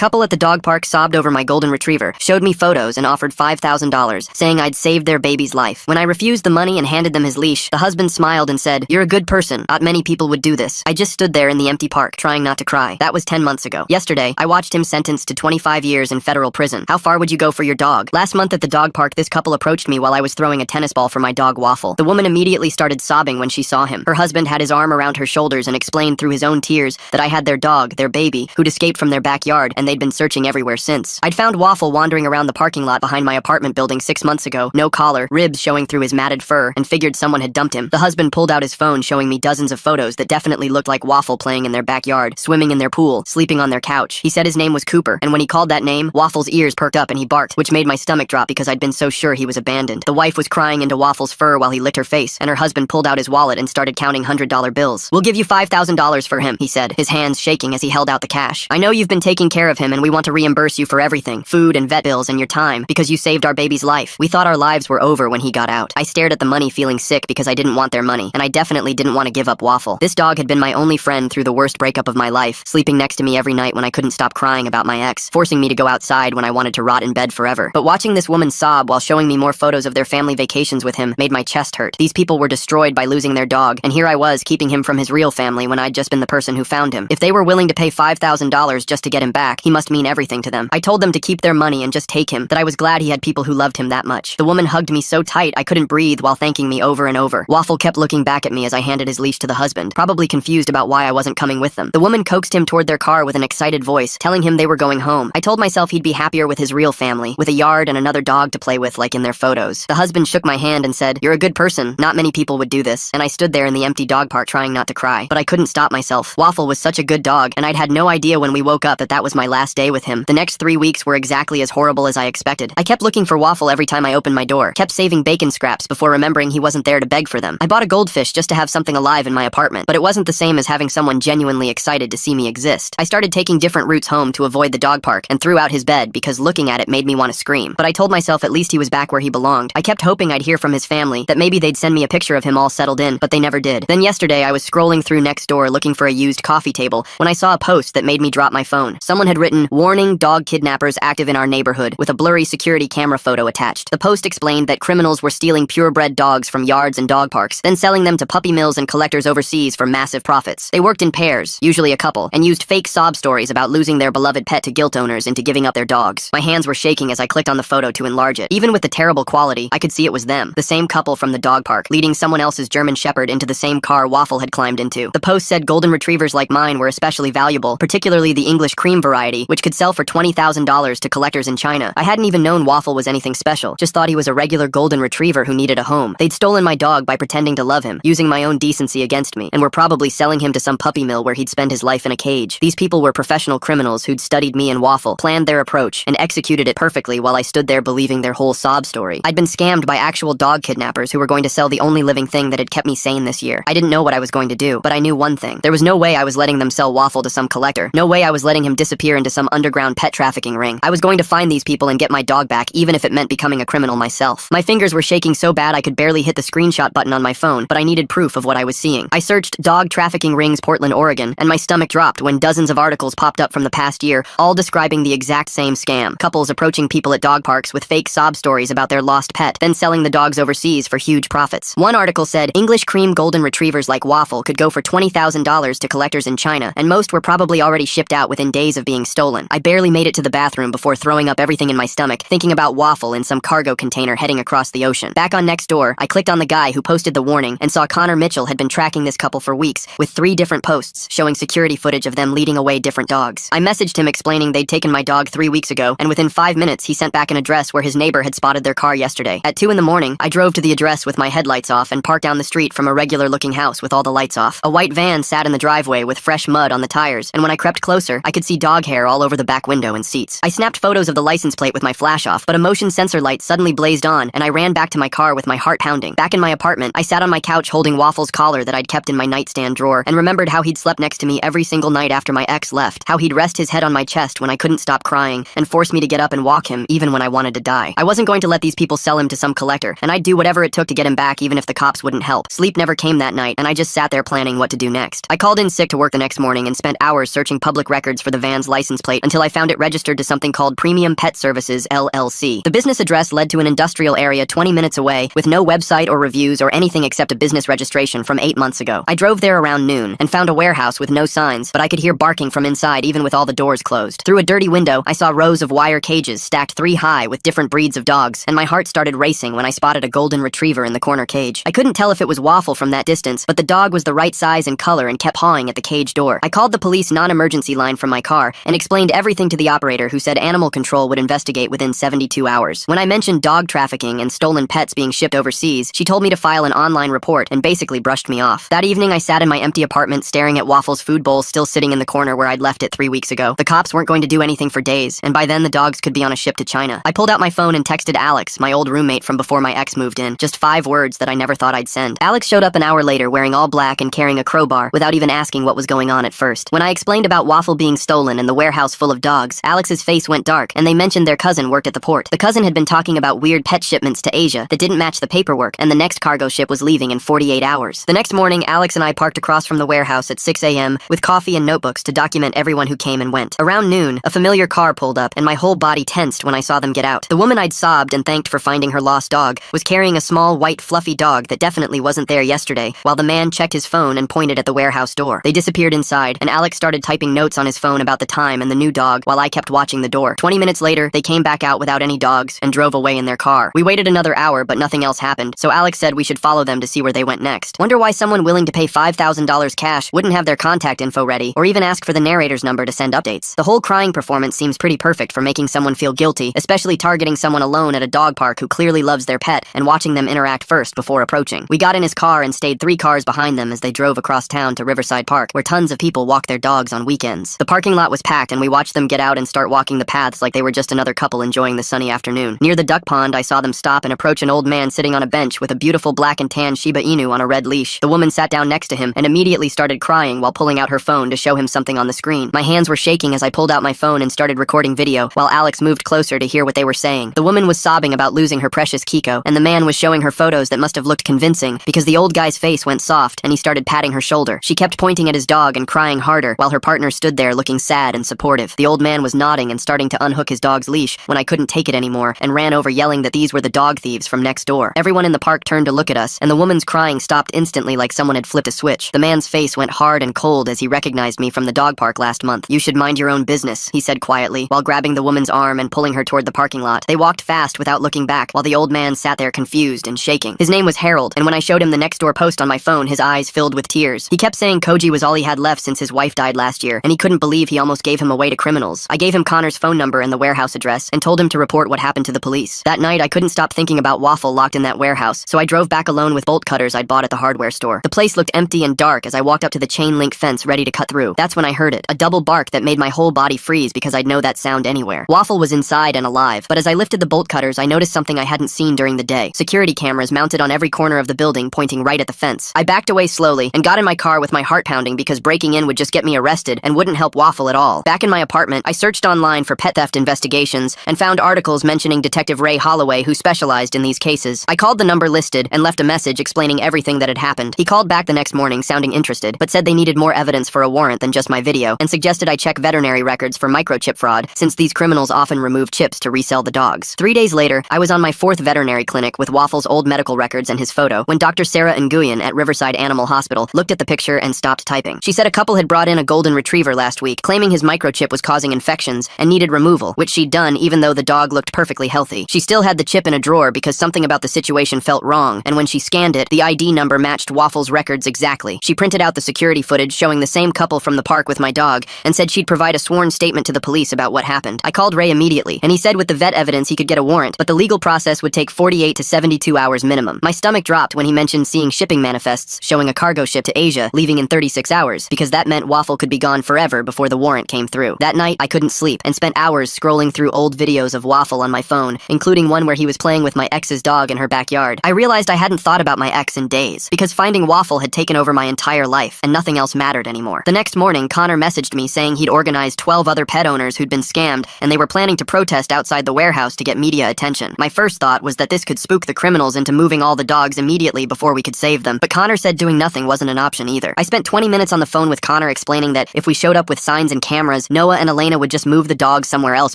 couple at the dog park sobbed over my golden retriever, showed me photos, and offered $5,000, saying I'd saved their baby's life. When I refused the money and handed them his leash, the husband smiled and said, "You're a good person. Not many people would do this." I just stood there in the empty park, trying not to cry. That was 10 months ago. Yesterday, I watched him sentenced to 25 years in federal prison. How far would you go for your dog? Last month at the dog park, this couple approached me while I was throwing a tennis ball for my dog Waffle. The woman immediately started sobbing when she saw him. Her husband had his arm around her shoulders and explained through his own tears that I had their dog, their baby, who'd escaped from their backyard, and they'd been searching everywhere since. I'd found Waffle wandering around the parking lot behind my apartment building 6 months ago, no collar, ribs showing through his matted fur, and figured someone had dumped him. The husband pulled out his phone, showing me dozens of photos that definitely looked like Waffle playing in their backyard, swimming in their pool, sleeping on their couch. He said his name was Cooper, and when he called that name, Waffle's ears perked up and he barked, which made my stomach drop because I'd been so sure he was abandoned. The wife was crying into Waffle's fur while he licked her face, and her husband pulled out his wallet and started counting $100 bills. "We'll give you $5,000 for him," he said, his hands shaking as he held out the cash. "I know you've been taking care of him, and we want to reimburse you for everything, food and vet bills and your time, because you saved our baby's life. We thought our lives were over when he got out." I stared at the money, feeling sick because I didn't want their money, and I definitely didn't want to give up Waffle. This dog had been my only friend through the worst breakup of my life, sleeping next to me every night when I couldn't stop crying about my ex, forcing me to go outside when I wanted to rot in bed forever. But watching this woman sob while showing me more photos of their family vacations with him made my chest hurt. These people were destroyed by losing their dog, and here I was keeping him from his real family when I'd just been the person who found him. If they were willing to pay $5,000 just to get him back, he must mean everything to them. I told them to keep their money and just take him, that I was glad he had people who loved him that much. The woman hugged me so tight I couldn't breathe while thanking me over and over. Waffle kept looking back at me as I handed his leash to the husband, probably confused about why I wasn't coming with them. The woman coaxed him toward their car with an excited voice, telling him they were going home. I told myself he'd be happier with his real family, with a yard and another dog to play with like in their photos. The husband shook my hand and said, "You're a good person. Not many people would do this." And I stood there in the empty dog park trying not to cry, but I couldn't stop myself. Waffle was such a good dog, and I'd had no idea when we woke up that that was my last day with him. The next 3 weeks were exactly as horrible as I expected. I kept looking for Waffle every time I opened my door, kept saving bacon scraps before remembering he wasn't there to beg for them. I bought a goldfish just to have something alive in my apartment, but it wasn't the same as having someone genuinely excited to see me exist. I started taking different routes home to avoid the dog park and threw out his bed because looking at it made me want to scream. But I told myself at least he was back where he belonged. I kept hoping I'd hear from his family, that maybe they'd send me a picture of him all settled in, but they never did. Then yesterday I was scrolling through Nextdoor looking for a used coffee table when I saw a post that made me drop my phone. Someone had written, "Warning, dog kidnappers active in our neighborhood," with a blurry security camera photo attached. The post explained that criminals were stealing purebred dogs from yards and dog parks, then selling them to puppy mills and collectors overseas for massive profits. They worked in pairs, usually a couple, and used fake sob stories about losing their beloved pet to guilt owners into giving up their dogs. My hands were shaking as I clicked on the photo to enlarge it. Even with the terrible quality, I could see it was them, the same couple from the dog park, leading someone else's German Shepherd into the same car Waffle had climbed into. The post said golden retrievers like mine were especially valuable, particularly the English cream variety, which could sell for $20,000 to collectors in China. I hadn't even known Waffle was anything special, just thought he was a regular golden retriever who needed a home. They'd stolen my dog by pretending to love him, using my own decency against me, and were probably selling him to some puppy mill where he'd spend his life in a cage. These people were professional criminals who'd studied me and Waffle, planned their approach, and executed it perfectly while I stood there believing their whole sob story. I'd been scammed by actual dog kidnappers who were going to sell the only living thing that had kept me sane this year. I didn't know what I was going to do, but I knew one thing. There was no way I was letting them sell Waffle to some collector. No way I was letting him disappear into some underground pet trafficking ring. I was going to find these people and get my dog back, even if it meant becoming a criminal myself. My fingers were shaking so bad I could barely hit the screenshot button on my phone, but I needed proof of what I was seeing. I searched dog trafficking rings Portland, Oregon, and my stomach dropped when dozens of articles popped up from the past year, all describing the exact same scam. Couples approaching people at dog parks with fake sob stories about their lost pet, then selling the dogs overseas for huge profits. One article said English cream golden retrievers like Waffle could go for $20,000 to collectors in China, and most were probably already shipped out within days of being stolen. I barely made it to the bathroom before throwing up everything in my stomach, thinking about Waffle in some cargo container heading across the ocean. Back on Nextdoor, I clicked on the guy who posted the warning and saw Connor Mitchell had been tracking this couple for weeks, with 3 different posts showing security footage of them leading away different dogs. I messaged him explaining they'd taken my dog 3 weeks ago, and within 5 minutes he sent back an address where his neighbor had spotted their car yesterday. At 2 in the morning, I drove to the address with my headlights off and parked down the street from a regular-looking house with all the lights off. A white van sat in the driveway with fresh mud on the tires, and when I crept closer, I could see dog hair all over the back window and seats. I snapped photos of the license plate with my flash off, but a motion sensor light suddenly blazed on, and I ran back to my car with my heart pounding. Back in my apartment, I sat on my couch holding Waffle's collar that I'd kept in my nightstand drawer, and remembered how he'd slept next to me every single night after my ex left, how he'd rest his head on my chest when I couldn't stop crying, and force me to get up and walk him even when I wanted to die. I wasn't going to let these people sell him to some collector, and I'd do whatever it took to get him back even if the cops wouldn't help. Sleep never came that night, and I just sat there planning what to do next. I called in sick to work the next morning and spent hours searching public records for the van's license license plate until I found it registered to something called Premium Pet Services, LLC. The business address led to an industrial area 20 minutes away, with no website or reviews or anything except a business registration from 8 months ago. I drove there around noon and found a warehouse with no signs, but I could hear barking from inside even with all the doors closed. Through a dirty window, I saw rows of wire cages stacked 3 high with different breeds of dogs, and my heart started racing when I spotted a golden retriever in the corner cage. I couldn't tell if it was Waffle from that distance, but the dog was the right size and color and kept pawing at the cage door. I called the police non-emergency line from my car and explained everything to the operator, who said animal control would investigate within 72 hours. When I mentioned dog trafficking and stolen pets being shipped overseas, she told me to file an online report and basically brushed me off. That evening, I sat in my empty apartment staring at Waffle's food bowl still sitting in the corner where I'd left it 3 weeks ago. The cops weren't going to do anything for days, and by then the dogs could be on a ship to China. I pulled out my phone and texted Alex, my old roommate from before my ex moved in, just 5 words that I never thought I'd send. Alex showed up an hour later wearing all black and carrying a crowbar without even asking what was going on at first. When I explained about Waffle being stolen and the warehouse full of dogs, Alex's face went dark, and they mentioned their cousin worked at the port. The cousin had been talking about weird pet shipments to Asia that didn't match the paperwork, and the next cargo ship was leaving in 48 hours. The next morning, Alex and I parked across from the warehouse at 6 a.m. with coffee and notebooks to document everyone who came and went. Around noon, a familiar car pulled up, and my whole body tensed when I saw them get out. The woman I'd sobbed and thanked for finding her lost dog was carrying a small, white, fluffy dog that definitely wasn't there yesterday, while the man checked his phone and pointed at the warehouse door. They disappeared inside, and Alex started typing notes on his phone about the time and the new dog while I kept watching the door. 20 minutes later, they came back out without any dogs and drove away in their car. We waited another hour, but nothing else happened, so Alex said we should follow them to see where they went next. Wonder why someone willing to pay $5,000 cash wouldn't have their contact info ready, or even ask for the narrator's number to send updates. The whole crying performance seems pretty perfect for making someone feel guilty, especially targeting someone alone at a dog park who clearly loves their pet and watching them interact first before approaching. We got in his car and stayed 3 cars behind them as they drove across town to Riverside Park, where tons of people walk their dogs on weekends. The parking lot was packed, and we watched them get out and start walking the paths like they were just another couple enjoying the sunny afternoon. Near the duck pond, I saw them stop and approach an old man sitting on a bench with a beautiful black and tan Shiba Inu on a red leash. The woman sat down next to him and immediately started crying while pulling out her phone to show him something on the screen. My hands were shaking as I pulled out my phone and started recording video, while Alex moved closer to hear what they were saying. The woman was sobbing about losing her precious Kiko, and the man was showing her photos that must have looked convincing because the old guy's face went soft and he started patting her shoulder. She kept pointing at his dog and crying harder while her partner stood there looking sad and supportive. The old man was nodding and starting to unhook his dog's leash when I couldn't take it anymore and ran over yelling that these were the dog thieves from next door. Everyone in the park turned to look at us, and the woman's crying stopped instantly like someone had flipped a switch. The man's face went hard and cold as he recognized me from the dog park last month. "You should mind your own business," he said quietly, while grabbing the woman's arm and pulling her toward the parking lot. They walked fast without looking back, while the old man sat there confused and shaking. His name was Harold, and when I showed him the next door post on my phone, his eyes filled with tears. He kept saying Koji was all he had left since his wife died last year, and he couldn't believe he almost gave him away to criminals. I gave him Connor's phone number and the warehouse address, and told him to report what happened to the police. That night, I couldn't stop thinking about Waffle locked in that warehouse, so I drove back alone with bolt cutters I'd bought at the hardware store. The place looked empty and dark as I walked up to the chain link fence ready to cut through. That's when I heard it, a double bark that made my whole body freeze because I'd know that sound anywhere. Waffle was inside and alive, but as I lifted the bolt cutters, I noticed something I hadn't seen during the day. Security cameras mounted on every corner of the building pointing right at the fence. I backed away slowly and got in my car with my heart pounding because breaking in would just get me arrested and wouldn't help Waffle at all. Back in my apartment, I searched online for pet theft investigations and found articles mentioning Detective Ray Holloway, who specialized in these cases. I called the number listed and left a message explaining everything that had happened. He called back the next morning sounding interested, but said they needed more evidence for a warrant than just my video, and suggested I check veterinary records for microchip fraud, since these criminals often remove chips to resell the dogs. 3 days later, I was on my 4th veterinary clinic with Waffle's old medical records and his photo when Dr. Sarah Nguyen at Riverside Animal Hospital looked at the picture and stopped typing. She said a couple had brought in a golden retriever last week, claiming his microchip was causing infections and needed removal, which she'd done even though the dog looked perfectly healthy. She still had the chip in a drawer because something about the situation felt wrong, and when she scanned it, the ID number matched Waffle's records exactly. She printed out the security footage showing the same couple from the park with my dog and said she'd provide a sworn statement to the police about what happened. I called Ray immediately, and he said with the vet evidence he could get a warrant, but the legal process would take 48 to 72 hours minimum. My stomach dropped when he mentioned seeing shipping manifests showing a cargo ship to Asia leaving in 36 hours, because that meant Waffle could be gone forever before the warrant came through. That night, I couldn't sleep and spent hours scrolling through old videos of Waffle on my phone, including one where he was playing with my ex's dog in her backyard. I realized I hadn't thought about my ex in days, because finding Waffle had taken over my entire life, and nothing else mattered anymore. The next morning, Connor messaged me saying he'd organized 12 other pet owners who'd been scammed, and they were planning to protest outside the warehouse to get media attention. My first thought was that this could spook the criminals into moving all the dogs immediately before we could save them, but Connor said doing nothing wasn't an option either. I spent 20 minutes on the phone with Connor explaining that if we showed up with signs and cameras was, Noah and Elena would just move the dogs somewhere else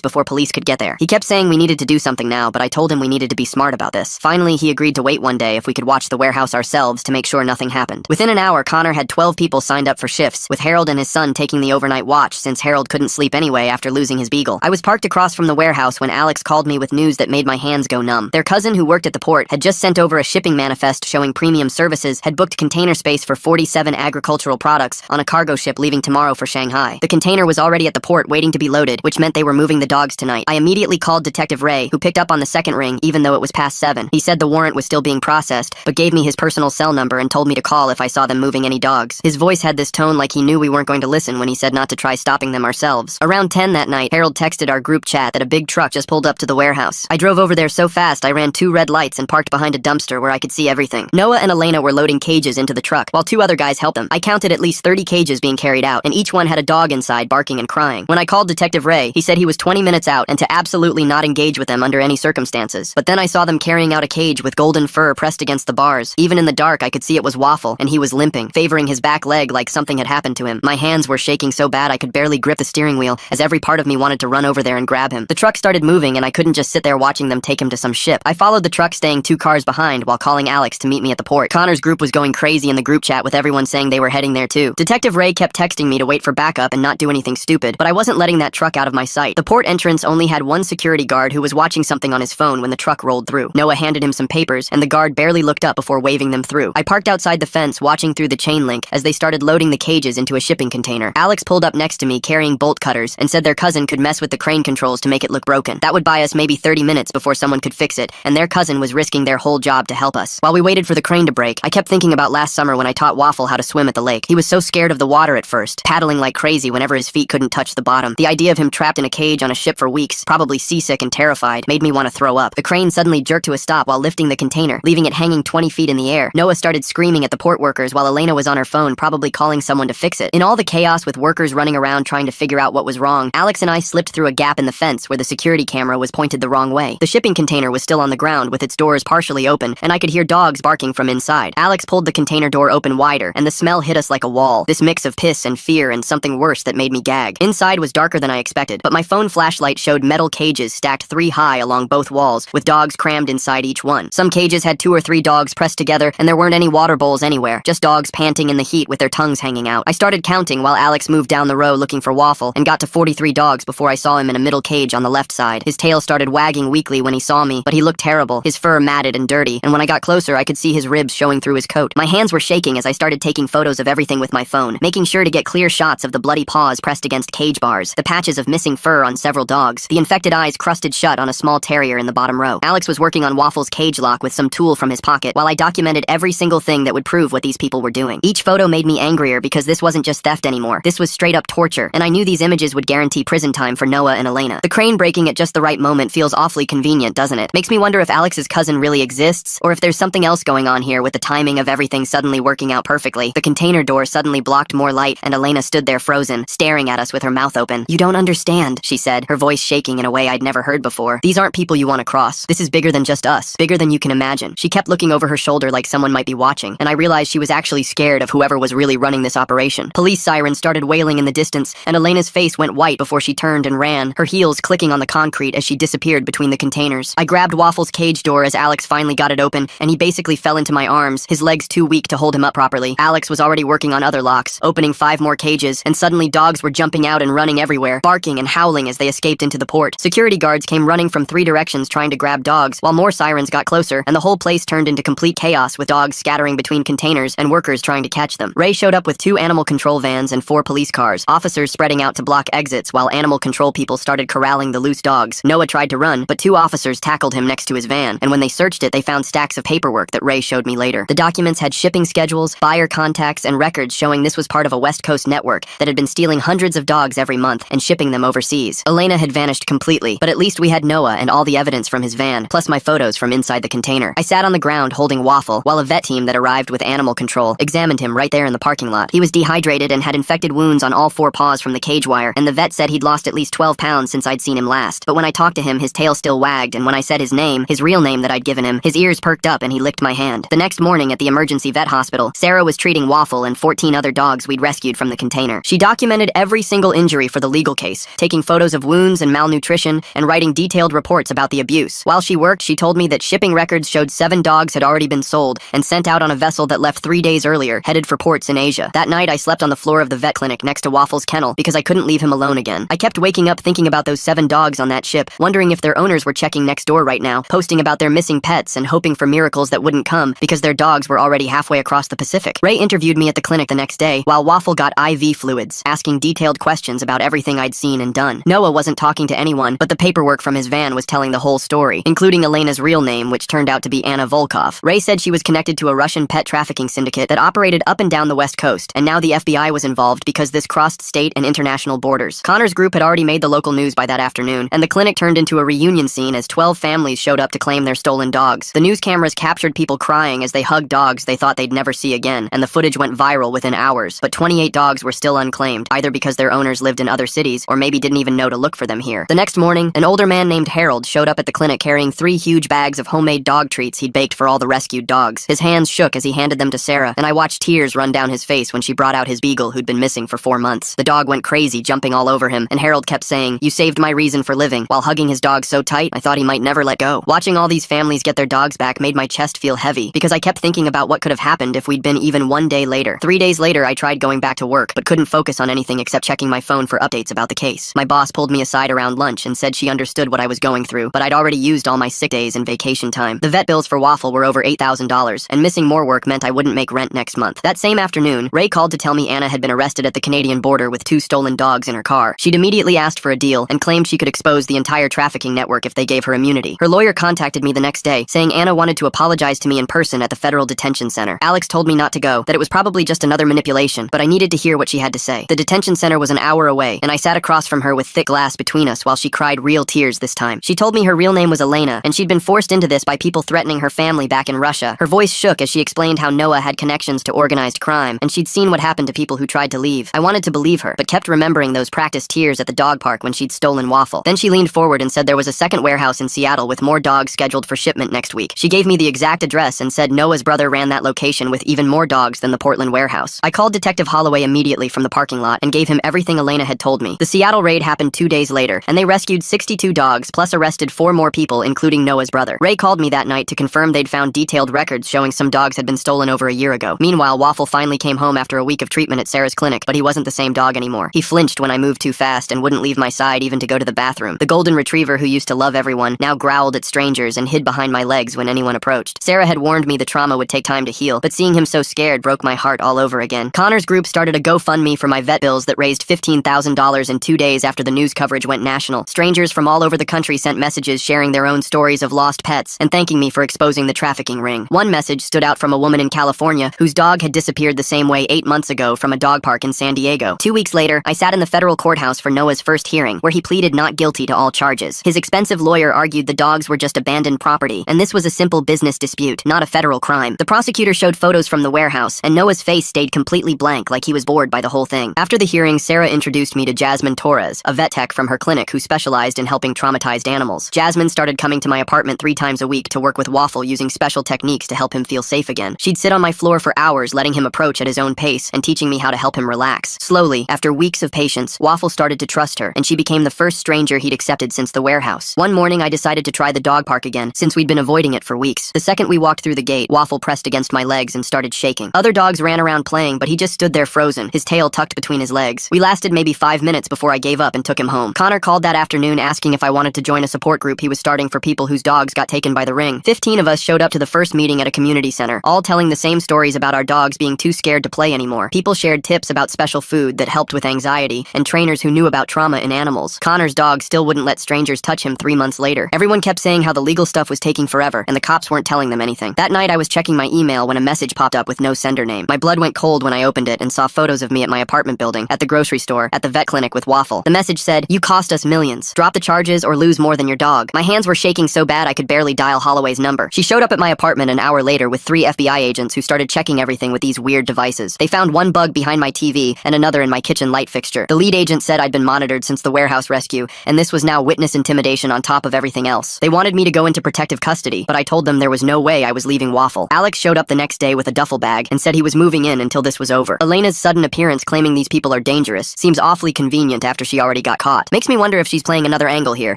before police could get there. He kept saying we needed to do something now, but I told him we needed to be smart about this. Finally, he agreed to wait one day if we could watch the warehouse ourselves to make sure nothing happened. Within an hour, Connor had 12 people signed up for shifts, with Harold and his son taking the overnight watch since Harold couldn't sleep anyway after losing his beagle. I was parked across from the warehouse when Alex called me with news that made my hands go numb. Their cousin, who worked at the port, had just sent over a shipping manifest showing Premium Services had booked container space for 47 agricultural products on a cargo ship leaving tomorrow for Shanghai. The container was already at the port waiting to be loaded, which meant they were moving the dogs tonight. I immediately called Detective Ray, who picked up on the second ring even though it was past 7. He said the warrant was still being processed, but gave me his personal cell number and told me to call if I saw them moving any dogs. His voice had this tone like he knew we weren't going to listen when he said not to try stopping them ourselves. Around 10 that night, Harold texted our group chat that a big truck just pulled up to the warehouse. I drove over there so fast I ran 2 red lights and parked behind a dumpster where I could see everything. Noah and Elena were loading cages into the truck, while 2 other guys helped them. I counted at least 30 cages being carried out, and each one had a dog inside barking and crying. When I called Detective Ray, he said he was 20 minutes out and to absolutely not engage with them under any circumstances. But then I saw them carrying out a cage with golden fur pressed against the bars. Even in the dark, I could see it was Waffle, and he was limping, favoring his back leg like something had happened to him. My hands were shaking so bad I could barely grip the steering wheel, as every part of me wanted to run over there and grab him. The truck started moving, and I couldn't just sit there watching them take him to some ship. I followed the truck, staying 2 cars behind while calling Alex to meet me at the port. Connor's group was going crazy in the group chat with everyone saying they were heading there too. Detective Ray kept texting me to wait for backup and not do anything stupid, but I wasn't letting that truck out of my sight. The port entrance only had 1 security guard who was watching something on his phone when the truck rolled through. Noah handed him some papers, and the guard barely looked up before waving them through. I parked outside the fence watching through the chain link as they started loading the cages into a shipping container. Alex pulled up next to me carrying bolt cutters and said their cousin could mess with the crane controls to make it look broken. That would buy us maybe 30 minutes before someone could fix it, and their cousin was risking their whole job to help us. While we waited for the crane to break, I kept thinking about last summer when I taught Waffle how to swim at the lake. He was so scared of the water at first, paddling like crazy whenever his feet couldn't touch the bottom. The idea of him trapped in a cage on a ship for weeks, probably seasick and terrified, made me want to throw up. The crane suddenly jerked to a stop while lifting the container, leaving it hanging 20 feet in the air. Noah started screaming at the port workers while Elena was on her phone, probably calling someone to fix it. In all the chaos with workers running around trying to figure out what was wrong, Alex and I slipped through a gap in the fence where the security camera was pointed the wrong way. The shipping container was still on the ground with its doors partially open, and I could hear dogs barking from inside. Alex pulled the container door open wider, and the smell hit us like a wall. This mix of piss and fear and something worse that made me gag. Inside was darker than I expected, but my phone flashlight showed metal cages stacked 3 high along both walls, with dogs crammed inside each one. Some cages had 2 or 3 dogs pressed together, and there weren't any water bowls anywhere, just dogs panting in the heat with their tongues hanging out. I started counting while Alex moved down the row looking for Waffle, and got to 43 dogs before I saw him in a middle cage on the left side. His tail started wagging weakly when he saw me, but he looked terrible, his fur matted and dirty, and when I got closer I could see his ribs showing through his coat. My hands were shaking as I started taking photos of everything with my phone, making sure to get clear shots of the bloody paws pressed against cage bars, the patches of missing fur on several dogs, the infected eyes crusted shut on a small terrier in the bottom row. Alex was working on Waffle's cage lock with some tool from his pocket while I documented every single thing that would prove what these people were doing. Each photo made me angrier because this wasn't just theft anymore. This was straight up torture, and I knew these images would guarantee prison time for Noah and Elena. The crane breaking at just the right moment feels awfully convenient, doesn't it? Makes me wonder if Alex's cousin really exists, or if there's something else going on here with the timing of everything suddenly working out perfectly. The container door suddenly blocked more light, and Elena stood there frozen, staring at us with her mouth open. "You don't understand," she said, her voice shaking in a way I'd never heard before. "These aren't people you want to cross. This is bigger than just us, bigger than you can imagine." She kept looking over her shoulder like someone might be watching, and I realized she was actually scared of whoever was really running this operation. Police sirens started wailing in the distance, and Elena's face went white before she turned and ran, her heels clicking on the concrete as she disappeared between the containers. I grabbed Waffle's cage door as Alex finally got it open, and he basically fell into my arms, his legs too weak to hold him up properly. Alex was already working on other locks, opening 5 more cages, and suddenly dogs were jumping out and running everywhere, barking and howling as they escaped into the port. Security guards came running from 3 directions trying to grab dogs, while more sirens got closer, and the whole place turned into complete chaos with dogs scattering between containers and workers trying to catch them. Ray showed up with 2 animal control vans and 4 police cars, officers spreading out to block exits while animal control people started corralling the loose dogs. Noah tried to run, but 2 officers tackled him next to his van, and when they searched it, they found stacks of paperwork that Ray showed me later. The documents had shipping schedules, buyer contacts, and records showing this was part of a West Coast network that had been stealing hundreds of dogs every month and shipping them overseas. Elena had vanished completely, but at least we had Noah and all the evidence from his van, plus my photos from inside the container. I sat on the ground holding Waffle, while a vet team that arrived with animal control examined him right there in the parking lot. He was dehydrated and had infected wounds on all 4 paws from the cage wire, and the vet said he'd lost at least 12 pounds since I'd seen him last. But when I talked to him, his tail still wagged, and when I said his name, his real name that I'd given him, his ears perked up and he licked my hand. The next morning at the emergency vet hospital, Sarah was treating Waffle and 14 other dogs we'd rescued from the container. She documented every single injury for the legal case, taking photos of wounds and malnutrition, and writing detailed reports about the abuse. While she worked, she told me that shipping records showed 7 dogs had already been sold and sent out on a vessel that left 3 days earlier, headed for ports in Asia. That night, I slept on the floor of the vet clinic next to Waffle's kennel because I couldn't leave him alone again. I kept waking up thinking about those 7 dogs on that ship, wondering if their owners were checking next door right now, posting about their missing pets and hoping for miracles that wouldn't come because their dogs were already halfway across the Pacific. Ray interviewed me at the clinic the next day, while Waffle got IV fluids, asking detailed questions about everything I'd seen and done. Noah wasn't talking to anyone, but the paperwork from his van was telling the whole story, including Elena's real name, which turned out to be Anna Volkov. Ray said she was connected to a Russian pet trafficking syndicate that operated up and down the West Coast, and now the FBI was involved because this crossed state and international borders. Connor's group had already made the local news by that afternoon, and the clinic turned into a reunion scene as 12 families showed up to claim their stolen dogs. The news cameras captured people crying as they hugged dogs they thought they'd never see again, and the footage went viral within hours. But 28 dogs were still unclaimed, either because their owners lived in other cities or maybe didn't even know to look for them here. The next morning, an older man named Harold showed up at the clinic carrying 3 huge bags of homemade dog treats he'd baked for all the rescued dogs. His hands shook as he handed them to Sarah, and I watched tears run down his face when she brought out his beagle who'd been missing for 4 months. The dog went crazy, jumping all over him, and Harold kept saying, "You saved my reason for living," while hugging his dog so tight I thought he might never let go. Watching all these families get their dogs back made my chest feel heavy, because I kept thinking about what could have happened if we'd been even 1 day later. 3 days later, I tried going back to work, but couldn't focus on anything except checking my phone for updates about the case. My boss pulled me aside around lunch and said she understood what I was going through, but I'd already used all my sick days and vacation time. The vet bills for Waffle were over $8,000, and missing more work meant I wouldn't make rent next month. That same afternoon, Ray called to tell me Anna had been arrested at the Canadian border with 2 stolen dogs in her car. She'd immediately asked for a deal and claimed she could expose the entire trafficking network if they gave her immunity. Her lawyer contacted me the next day, saying Anna wanted to apologize to me in person at the Federal Detention Center. Alex told me not to go, that it was probably just another manipulation, but I needed to hear what she had to say. The detention center was an hour away, and I sat across from her with thick glass between us while she cried real tears this time. She told me her real name was Elena, and she'd been forced into this by people threatening her family back in Russia. Her voice shook as she explained how Noah had connections to organized crime, and she'd seen what happened to people who tried to leave. I wanted to believe her, but kept remembering those practice tears at the dog park when she'd stolen Waffle. Then she leaned forward and said there was a second warehouse in Seattle with more dogs scheduled for shipment next week. She gave me the exact address and said Noah's brother ran that location with even more dogs than the Portland warehouse. I called Detective Holloway immediately from the parking lot and gave him everything Elena had told me. The Seattle raid happened 2 days later, and they rescued 62 dogs, plus arrested 4 more people, including Noah's brother. Ray called me that night to confirm they'd found detailed records showing some dogs had been stolen over a year ago. Meanwhile, Waffle finally came home after a week of treatment at Sarah's clinic, but he wasn't the same dog anymore. He flinched when I moved too fast and wouldn't leave my side even to go to the bathroom. The golden retriever who used to love everyone now growled at strangers and hid behind my legs when anyone approached. Sarah had warned me the trauma would take time to heal, but seeing him so scared broke my heart all over again. Connor's group started a GoFundMe for my vet bills that raised $15,000 in 2 days after the news coverage went national. Strangers from all over the country sent messages sharing their own stories of lost pets and thanking me for exposing the trafficking ring. One message stood out from a woman in California whose dog had disappeared the same way 8 months ago from a dog park in San Diego. 2 weeks later, I sat in the federal courthouse for Noah's first hearing, where he pleaded not guilty to all charges. His expensive lawyer argued the dogs were just abandoned property, and this was a simple business dispute, not a federal crime. The prosecutor showed photos from the warehouse, and Noah's face stayed completely blank, like he was bored by the whole thing. After the hearing, Sarah introduced me to Jasmine Torres, a vet tech from her clinic who specialized in helping traumatized animals. Jasmine started coming to my apartment 3 times a week to work with Waffle using special techniques to help him feel safe again. She'd sit on my floor for hours, letting him approach at his own pace and teaching me how to help him relax. Slowly, after weeks of patience, Waffle started to trust her, and she became the first stranger he'd accepted since the warehouse. One morning, I decided to try the dog park again, since we'd been avoiding it for weeks. The second we walked through the gate, Waffle pressed against my legs and started shaking. Other dogs ran around playing, but he just stood there frozen, his tail tucked between his legs. We lasted maybe 5 minutes before I gave up and took him home. Connor called that afternoon asking if I wanted to join a support group he was starting for people whose dogs got taken by the ring. 15 of us showed up to the first meeting at a community center, all telling the same stories about our dogs being too scared to play anymore. People shared tips about special food that helped with anxiety, and trainers who knew about trauma in animals. Connor's dog still wouldn't let strangers touch him 3 months later. Everyone kept saying how the legal stuff was taking forever, and the cops weren't telling them anything. That night I was checking my email when a message popped up with no sender name. My blood went cold when I opened it and saw photos of me at my apartment building, at the grocery store, at the vet clinic with Waffle. The message said, "You cost us millions. Drop the charges or lose more than your dog." My hands were shaking so bad I could barely dial Holloway's number. She showed up at my apartment an hour later with 3 FBI agents who started checking everything with these weird devices. They found one bug behind my TV and another in my kitchen light fixture. The lead agent said I'd been monitored since the warehouse rescue, and this was now witness intimidation on top of everything else. They wanted me to go into protective custody, but I told them there was no way I was leaving Waffle. Alex showed up the next day with a duffel bag and said he was moving in until this was over. Elena's sudden appearance claiming these people are dangerous dangerous seems awfully convenient after she already got caught. Makes me wonder if she's playing another angle here,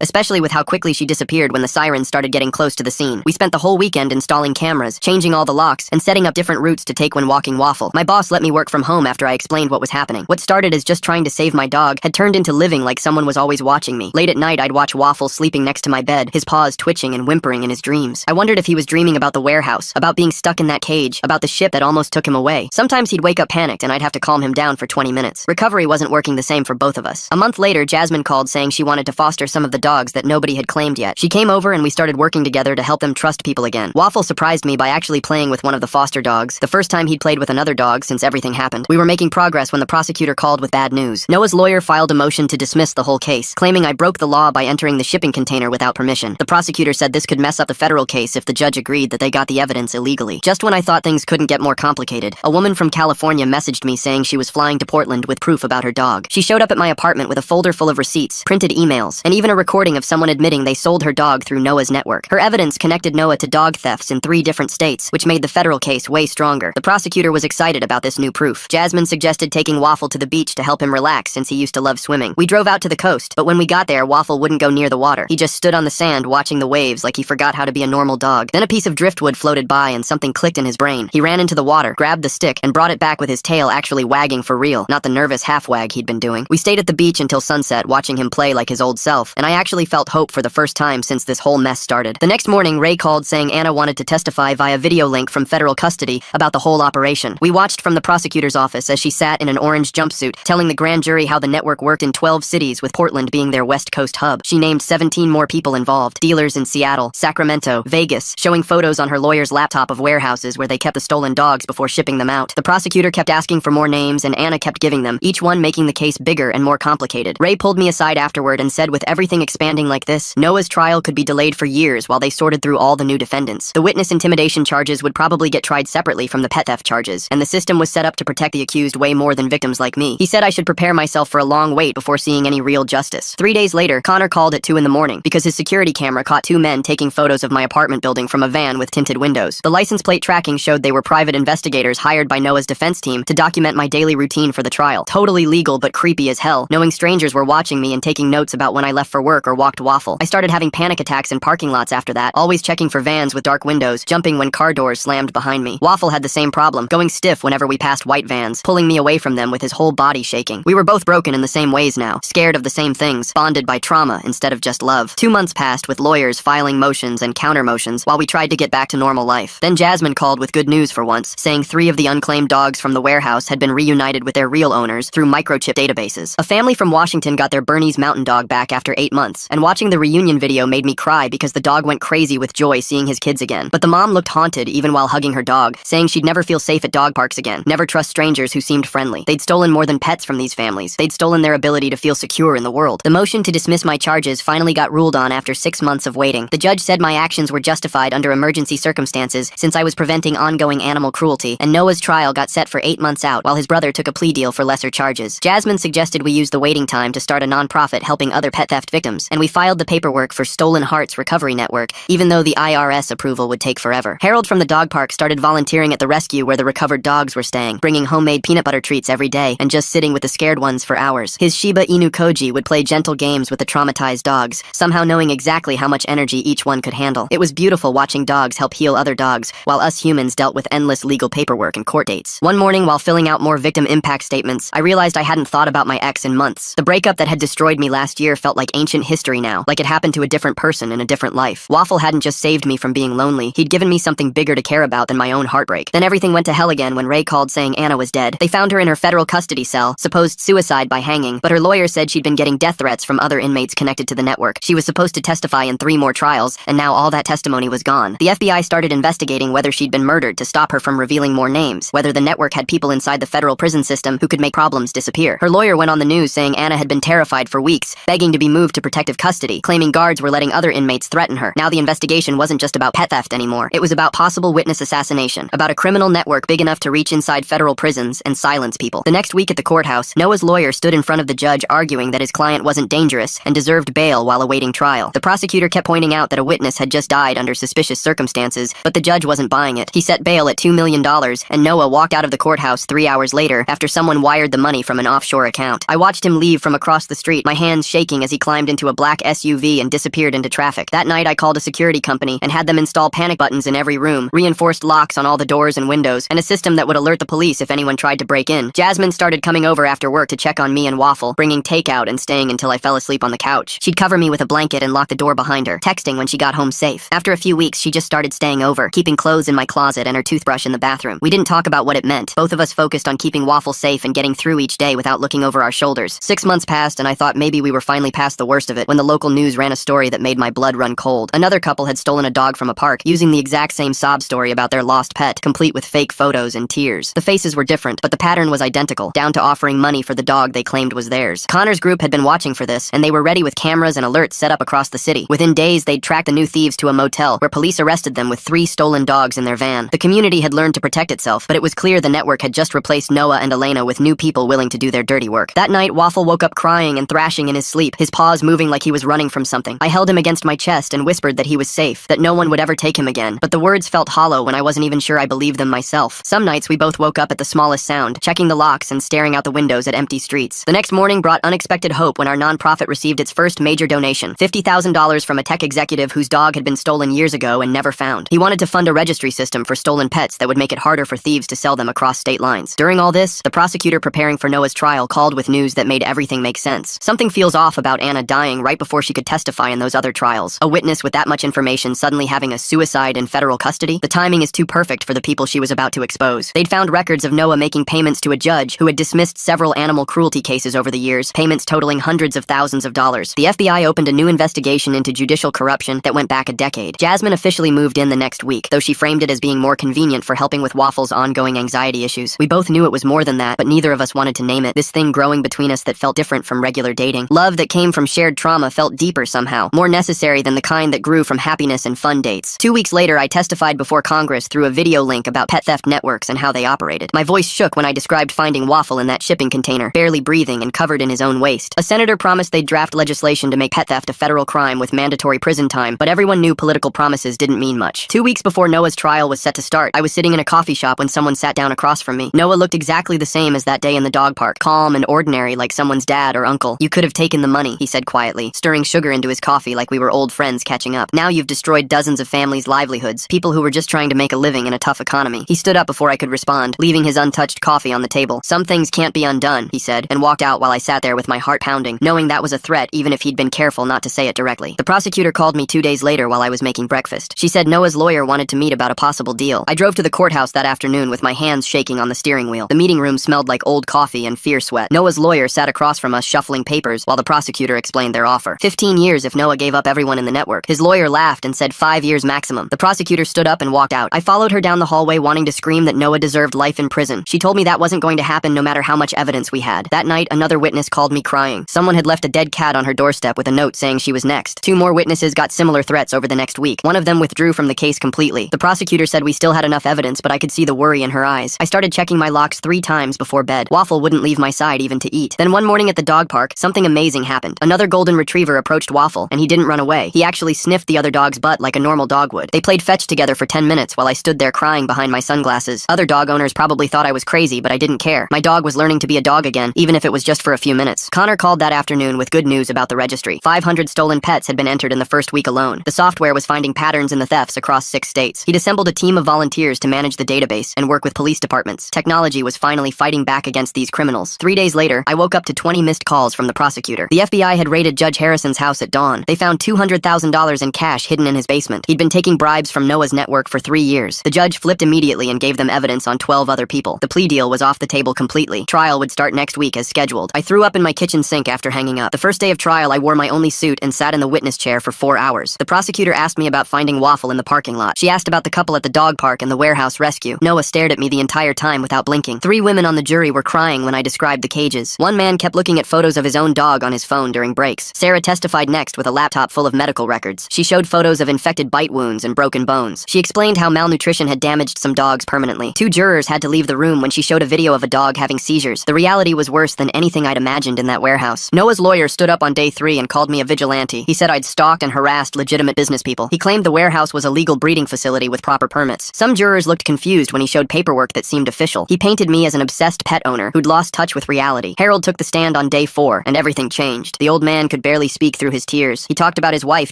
especially with how quickly she disappeared when the sirens started getting close to the scene. We spent the whole weekend installing cameras, changing all the locks, and setting up different routes to take when walking Waffle. My boss let me work from home after I explained what was happening. What started as just trying to save my dog had turned into living like someone was always watching me. Late at night, I'd watch Waffle sleeping next to my bed, his paws twitching and whimpering in his dreams. I wondered if he was dreaming about the warehouse, about being stuck in that cage, about the ship that almost took him away. Sometimes he'd wake up panicked and I'd have to calm him down for 20 minutes. Recovery wasn't working the same for both of us. A month later, Jasmine called saying she wanted to foster some of the dogs that nobody had claimed yet. She came over and we started working together to help them trust people again. Waffle surprised me by actually playing with one of the foster dogs, the first time he'd played with another dog since everything happened. We were making progress when the prosecutor called with bad news. Noah's lawyer filed a motion to dismiss the whole case, claiming I broke the law by entering the shipping container without permission. The prosecutor said this could mess up the federal case if the judge agreed that they got the evidence illegally. Just when I thought things couldn't get more complicated, a woman from California messaged me saying she was flying to Portland with proof about her dog. She showed up at my apartment with a folder full of receipts, printed emails, and even a recording of someone admitting they sold her dog through Noah's network. Her evidence connected Noah to dog thefts in 3 different states, which made the federal case way stronger. The prosecutor was excited about this new proof. Jasmine suggested taking Waffle to the beach to help him relax since he used to love swimming. We drove out to the coast, but when we got there, Waffle wouldn't go near the water. He just stood on the sand watching the waves like he forgot how to be a normal dog. Then a piece of driftwood floated by and something clicked in his brain. He ran into the water, grabbed the stick, and brought it back with his tail actually wagging for real, not the nervous half-wag he'd been doing. We stayed at the beach until sunset, watching him play like his old self, and I actually felt hope for the first time since this whole mess started. The next morning, Ray called saying Anna wanted to testify via video link from federal custody about the whole operation. We watched from the prosecutor's office as she sat in an orange jumpsuit, telling the grand jury how the network worked in 12 cities, with Portland being their West Coast hub. She named 17 more people involved, dealers in Seattle, Sacramento, Vegas, showing photos on her lawyer's laptop of warehouses where they kept the stolen dogs before shipping them out. The prosecutor kept asking for more names and Anna kept giving them, each one making the case bigger and more complicated. Ray pulled me aside afterward and said with everything expanding like this, Noah's trial could be delayed for years while they sorted through all the new defendants. The witness intimidation charges would probably get tried separately from the pet theft charges, and the system was set up to protect the accused way more than victims like me. He said I should prepare myself for a long wait before seeing any real justice. 3 days later, Connor called at 2 in the morning because his security camera caught 2 men taking photos of my apartment building from a van with tinted windows. The license plate tracking showed they were private investigators hired by Noah's defense team to document my daily routine for the trial. Totally legal but creepy as hell, knowing strangers were watching me and taking notes about when I left for work or walked Waffle. I started having panic attacks in parking lots after that, always checking for vans with dark windows, jumping when car doors slammed behind me. Waffle had the same problem, going stiff whenever we passed white vans, pulling me away from them with his whole body shaking. We were both broken in the same ways now, scared of the same things, bonded by trauma instead of just love. 2 months passed with lawyers filing motions and counter motions while we tried to get back to normal life. Then Jasmine called with good news for once, saying 3 of the unclaimed dogs from the warehouse had been reunited with their real owners through microchip databases. A family from Washington got their Bernese Mountain Dog back after 8 months, and watching the reunion video made me cry because the dog went crazy with joy seeing his kids again. But the mom looked haunted even while hugging her dog, saying she'd never feel safe at dog parks again, never trust strangers who seemed friendly. They'd stolen more than pets from these families. They'd stolen their ability to feel secure in the world. The motion to dismiss my charges finally got ruled on after 6 months of waiting. The judge said my actions were justified under emergency circumstances since I was preventing ongoing animal cruelty, and Noah's trial got set for 8 months out while his brother took a plea deal for lesser charges. Jasmine suggested we use the waiting time to start a nonprofit helping other pet theft victims, and we filed the paperwork for Stolen Hearts Recovery Network, even though the IRS approval would take forever. Harold from the dog park started volunteering at the rescue where the recovered dogs were staying, bringing homemade peanut butter treats every day and just sitting with the scared ones for hours. His Shiba Inu Koji would play gentle games with the traumatized dogs, somehow knowing exactly how much energy each one could handle. It was beautiful watching dogs help heal other dogs, while us humans dealt with endless legal paperwork and court dates. One morning, while filling out more victim impact statements, I realized I hadn't thought about my ex in months. The breakup that had destroyed me last year felt like ancient history now, like it happened to a different person in a different life. Waffle hadn't just saved me from being lonely, he'd given me something bigger to care about than my own heartbreak. Then everything went to hell again when Ray called saying Anna was dead. They found her in her federal custody cell, supposed suicide by hanging, but her lawyer said she'd been getting death threats from other inmates connected to the network. She was supposed to testify in 3 more trials, and now all that testimony was gone. The FBI started investigating whether she'd been murdered to stop her from revealing more names, whether the network had people inside the federal prison system who could make problems disappear. Her lawyer went on the news saying Anna had been terrified for weeks, begging to be moved to protective custody, claiming guards were letting other inmates threaten her. Now the investigation wasn't just about pet theft anymore. It was about possible witness assassination, about a criminal network big enough to reach inside federal prisons and silence people. The next week at the courthouse, Noah's lawyer stood in front of the judge arguing that his client wasn't dangerous and deserved bail while awaiting trial. The prosecutor kept pointing out that a witness had just died under suspicious circumstances, but the judge wasn't buying it. He set bail at $2 million, and Noah walked out of the courthouse 3 hours later after someone wired the money from an offshore account. I watched him leave from across the street, my hands shaking as he climbed into a black SUV and disappeared into traffic. That night, I called a security company and had them install panic buttons in every room, reinforced locks on all the doors and windows, and a system that would alert the police if anyone tried to break in. Jasmine started coming over after work to check on me and Waffle, bringing takeout and staying until I fell asleep on the couch. She'd cover me with a blanket and lock the door behind her, texting when she got home safe. After a few weeks, she just started staying over, keeping clothes in my closet and her toothbrush in the bathroom. We didn't talk about what it meant. Both of us focused on keeping Waffle safe and getting through each day without looking over our shoulders. 6 months passed and I thought maybe we were finally past the worst of it when the local news ran a story that made my blood run cold. Another couple had stolen a dog from a park, using the exact same sob story about their lost pet, complete with fake photos and tears. The faces were different, but the pattern was identical, down to offering money for the dog they claimed was theirs. Connor's group had been watching for this, and they were ready with cameras and alerts set up across the city. Within days, they'd tracked the new thieves to a motel, where police arrested them with 3 stolen dogs in their van. The community had learned to protect itself, but it was clear the network had just replaced Noah and Elena with new people willing to do their dirty work. That night, Waffle woke up crying and thrashing in his sleep, his paws moving like he was running from something. I held him against my chest and whispered that he was safe, that no one would ever take him again, but the words felt hollow when I wasn't even sure I believed them myself. Some nights, we both woke up at the smallest sound, checking the locks and staring out the windows at empty streets. The next morning brought unexpected hope when our nonprofit received its first major donation, $50,000 from a tech executive whose dog had been stolen years ago and never found. He wanted to fund a registry system for stolen pets that would make it harder for thieves to sell them across state lines. During all this, the prosecutor preparing for Noah's trial called with news that made everything make sense. Something feels off about Anna dying right before she could testify in those other trials. A witness with that much information suddenly having a suicide in federal custody? The timing is too perfect for the people she was about to expose. They'd found records of Noah making payments to a judge who had dismissed several animal cruelty cases over the years, payments totaling hundreds of thousands of dollars. The FBI opened a new investigation into judicial corruption that went back a decade. Jasmine officially moved in the next week, though she framed it as being more convenient for helping with Waffle's ongoing anxiety issues. We both knew it was more than that, but neither of us wanted to name it. This thing growing between us that felt different from regular dating. Love that came from shared trauma felt deeper somehow, more necessary than the kind that grew from happiness and fun dates. 2 weeks later, I testified before Congress through a video link about pet theft networks and how they operated. My voice shook when I described finding Waffle in that shipping container, barely breathing and covered in his own waste. A senator promised they'd draft legislation to make pet theft a federal crime with mandatory prison time, but everyone knew political promises didn't mean much. 2 weeks before Noah's trial was set to start, I was sitting in a coffee shop when someone sat down across from me. Noah looked exactly the same as that day in the dog park, calm and ordinary like someone's dad or uncle. "You could have taken the money," he said quietly, stirring sugar into his coffee like we were old friends catching up. "Now you've destroyed dozens of families' livelihoods, people who were just trying to make a living in a tough economy." He stood up before I could respond, leaving his untouched coffee on the table. "Some things can't be undone," he said, and walked out while I sat there with my heart pounding, knowing that was a threat even if he'd been careful not to say it directly. The prosecutor called me 2 days later while I was making breakfast. She said Noah's lawyer wanted to meet about a possible deal. I drove to the courthouse that afternoon with my hands shaking on the steering wheel. The meeting room smelled like old coffee and fear sweat. Noah's lawyer sat across from us shuffling papers while the prosecutor explained their offer. 15 years if Noah gave up everyone in the network. His lawyer laughed and said 5 years maximum. The prosecutor stood up and walked out. I followed her down the hallway wanting to scream that Noah deserved life in prison. She told me that wasn't going to happen no matter how much evidence we had. That night, another witness called me crying. Someone had left a dead cat on her doorstep with a note saying she was next. 2 more witnesses got similar threats over the next week. One of them withdrew from the case completely. The prosecutor said we still had enough evidence, but I could see the worry in her eyes. I started checking my locks 3 times before bed. Waffle wouldn't leave my side even to eat. Then one morning at the dog park, something amazing happened. Another golden retriever approached Waffle, and he didn't run away. He actually sniffed the other dog's butt like a normal dog would. They played fetch together for 10 minutes while I stood there crying behind my sunglasses. Other dog owners probably thought I was crazy, but I didn't care. My dog was learning to be a dog again, even if it was just for a few minutes. Connor called that afternoon with good news about the registry. 500 stolen pets had been entered in the first week alone. The software was finding patterns in the thefts across 6 states. He'd assembled a team of volunteers to manage the database and work with police departments. Technology was finally fighting back against these criminals. 3 days later, I woke up to 20 missed calls from the prosecutor. The FBI had raided Judge Harrison's house at dawn. They found $200,000 in cash hidden in his basement. He'd been taking bribes from Noah's network for 3 years. The judge flipped immediately and gave them evidence on 12 other people. The plea deal was off the table completely. Trial would start next week as scheduled. I threw up in my kitchen sink after hanging up. The first day of trial, I wore my only suit and sat in the witness chair for 4 hours. The prosecutor asked me about finding Waffle in the parking lot. She asked about the couple at the dog park and the warehouse rescue. Noah stared at me the entire time without blinking. 3 women on the jury were crying when I described the cages. One man kept looking at photos of his own dog on his phone during breaks. Sarah testified next with a laptop full of medical records. She showed photos of infected bite wounds and broken bones. She explained how malnutrition had damaged some dogs permanently. 2 jurors had to leave the room when she showed a video of a dog having seizures. The reality was worse than anything I'd imagined in that warehouse. Noah's lawyer stood up on day 3 and called me a vigilante. He said I'd stalked and harassed legitimate business people. He claimed the warehouse was a legal breeding facility with proper permits. Some jurors looked confused when he showed paperwork that seemed official. He painted me as an obsessed pet owner who'd lost lost touch with reality. Harold took the stand on day 4, and everything changed. The old man could barely speak through his tears. He talked about his wife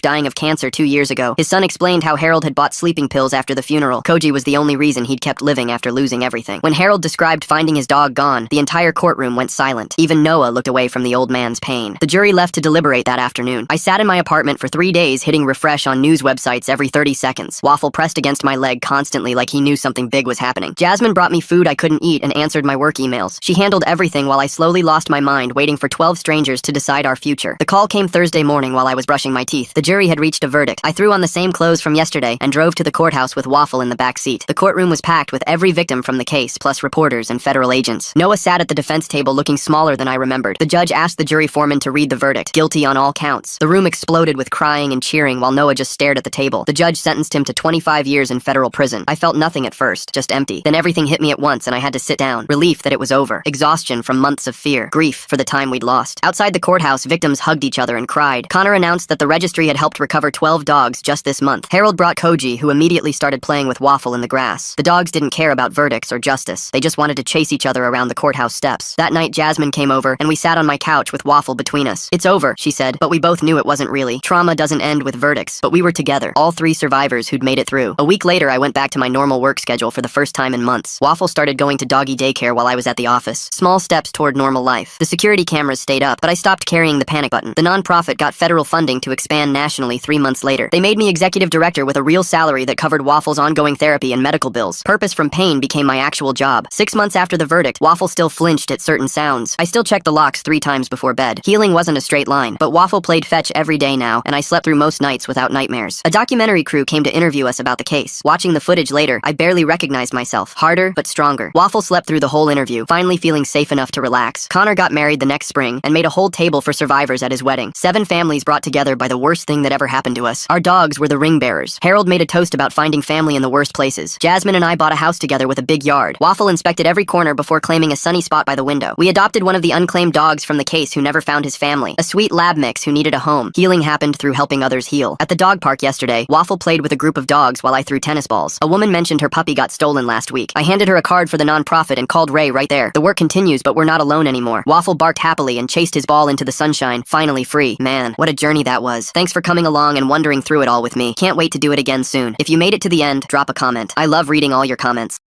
dying of cancer 2 years ago. His son explained how Harold had bought sleeping pills after the funeral. Koji was the only reason he'd kept living after losing everything. When Harold described finding his dog gone, the entire courtroom went silent. Even Noah looked away from the old man's pain. The jury left to deliberate that afternoon. I sat in my apartment for 3 days, hitting refresh on news websites every 30 seconds. Waffle pressed against my leg constantly like he knew something big was happening. Jasmine brought me food I couldn't eat and answered my work emails. She handled everything while I slowly lost my mind, waiting for 12 strangers to decide our future. The call came Thursday morning while I was brushing my teeth. The jury had reached a verdict. I threw on the same clothes from yesterday and drove to the courthouse with Waffle in the back seat. The courtroom was packed with every victim from the case, plus reporters and federal agents. Noah sat at the defense table looking smaller than I remembered. The judge asked the jury foreman to read the verdict. Guilty on all counts. The room exploded with crying and cheering while Noah just stared at the table. The judge sentenced him to 25 years in federal prison. I felt nothing at first, just empty. Then everything hit me at once and I had to sit down. Relief that it was over. Exhaustion from months of fear. Grief for the time we'd lost. Outside the courthouse, victims hugged each other and cried. Connor announced that the registry had helped recover 12 dogs just this month. Harold brought Koji, who immediately started playing with Waffle in the grass. The dogs didn't care about verdicts or justice. They just wanted to chase each other around the courthouse steps. That night, Jasmine came over and we sat on my couch with Waffle between us. "It's over," she said, but we both knew it wasn't really. Trauma doesn't end with verdicts, but we were together. All 3 survivors who'd made it through. A week later, I went back to my normal work schedule for the first time in months. Waffle started going to doggy daycare while I was at the office. Small steps toward normal life. The security cameras stayed up, but I stopped carrying the panic button. The nonprofit got federal funding to expand nationally 3 months later. They made me executive director with a real salary that covered Waffle's ongoing therapy and medical bills. Purpose from pain became my actual job. 6 months after the verdict, Waffle still flinched at certain sounds. I still checked the locks 3 times before bed. Healing wasn't a straight line, but Waffle played fetch every day now, and I slept through most nights without nightmares. A documentary crew came to interview us about the case. Watching the footage later, I barely recognized myself. Harder, but stronger. Waffle slept through the whole interview, finally feeling safe enough to relax. Connor got married the next spring and made a whole table for survivors at his wedding. 7 families brought together by the worst thing that ever happened to us. Our dogs were the ring bearers. Harold made a toast about finding family in the worst places. Jasmine and I bought a house together with a big yard. Waffle inspected every corner before claiming a sunny spot by the window. We adopted one of the unclaimed dogs from the case who never found his family. A sweet lab mix who needed a home. Healing happened through helping others heal. At the dog park yesterday, Waffle played with a group of dogs while I threw tennis balls. A woman mentioned her puppy got stolen last week. I handed her a card for the nonprofit and called Ray right there. The work continues, but we're not alone anymore. Waffle barked happily and chased his ball into the sunshine, finally free. Man, what a journey that was. Thanks for coming along and wandering through it all with me. Can't wait to do it again soon. If you made it to the end, drop a comment. I love reading all your comments.